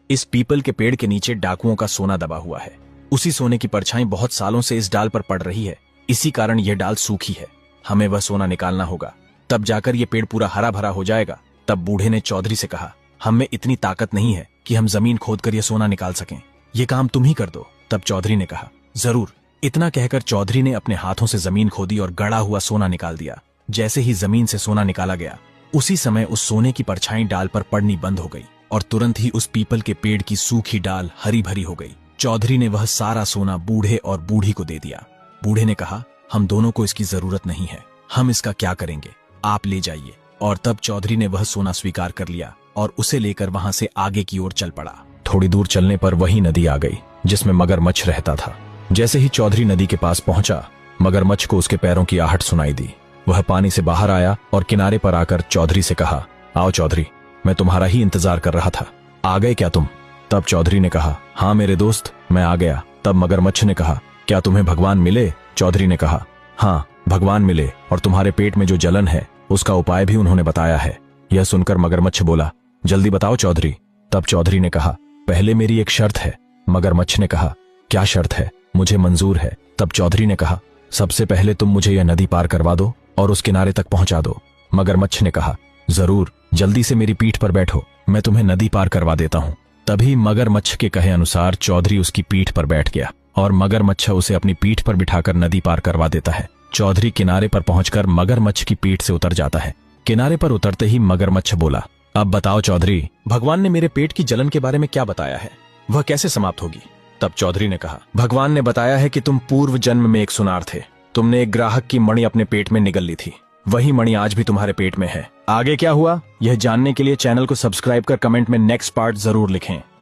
इस पीपल के पेड़ के नीचे डाकुओं का सोना दबा हुआ है। उसी सोने की परछाई बहुत सालों से इस डाल पर पड़ रही है। इसी कारण यह डाल सूखी है। हमें वह सोना निकालना होगा, तब जाकर यह पेड़ पूरा हरा भरा हो जाएगा। तब बूढ़े ने चौधरी से कहा, हम में इतनी ताकत नहीं है कि हम जमीन खोदकर यह सोना निकाल सकें। यह काम तुम ही कर दो। तब चौधरी ने कहा, जरूर। इतना कहकर चौधरी ने अपने हाथों से जमीन खोदी और गड़ा हुआ सोना निकाल दिया। जैसे ही जमीन से सोना निकाला गया, उसी समय उस सोने की परछाई डाल पर पड़नी बंद हो गई और तुरंत ही उस पीपल के पेड़ की सूखी डाल हरी भरी हो गई। चौधरी ने वह सारा सोना बूढ़े और बूढ़ी को दे दिया। बूढ़े ने कहा, हम दोनों को इसकी जरूरत नहीं है, हम इसका क्या करेंगे, आप ले जाइए। और तब चौधरी ने वह सोना स्वीकार कर लिया और उसे लेकर वहां से आगे की ओर चल पड़ा। थोड़ी दूर चलने पर वही नदी आ गई जिसमें मगरमच्छ रहता था। जैसे ही चौधरी नदी के पास पहुंचा, मगरमच्छ को उसके पैरों की आहट सुनाई दी। वह पानी से बाहर आया और किनारे पर आकर चौधरी से कहा, आओ चौधरी, मैं तुम्हारा ही इंतजार कर रहा था, आ गए क्या तुम? तब चौधरी ने कहा, हाँ मेरे दोस्त, मैं आ गया। तब मगरमच्छ ने कहा, क्या तुम्हें भगवान मिले? चौधरी ने कहा, हाँ भगवान मिले, और तुम्हारे पेट में जो जलन है उसका उपाय भी उन्होंने बताया है। यह सुनकर मगरमच्छ बोला, जल्दी बताओ चौधरी। तब चौधरी ने कहा, पहले मेरी एक शर्त है। मगरमच्छ ने कहा, क्या शर्त है? मुझे मंजूर है। तब चौधरी ने कहा, सबसे पहले तुम मुझे यह नदी पार करवा दो और उस किनारे तक पहुंचा दो। मगरमच्छ ने कहा, जरूर, जल्दी से मेरी पीठ पर बैठो, मैं तुम्हें नदी पार करवा देता हूं। तभी मगरमच्छ के कहे अनुसार चौधरी उसकी पीठ पर बैठ गया और मगरमच्छ उसे अपनी पीठ पर बिठाकर नदी पार करवा देता है। चौधरी किनारे पर पहुंचकर मगरमच्छ की पीठ से उतर जाता है। किनारे पर उतरते ही मगरमच्छ बोला, अब बताओ चौधरी, भगवान ने मेरे पेट की जलन के बारे में क्या बताया है, वह कैसे समाप्त होगी? तब चौधरी ने कहा, भगवान ने बताया है कि तुम पूर्व जन्म में एक सुनार थे। तुमने एक ग्राहक की मणि अपने पेट में निगल ली थी। वही मणि आज भी तुम्हारे पेट में है। आगे क्या हुआ, यह जानने के लिए चैनल को सब्सक्राइब कर कमेंट में नेक्स्ट पार्ट जरूर लिखें।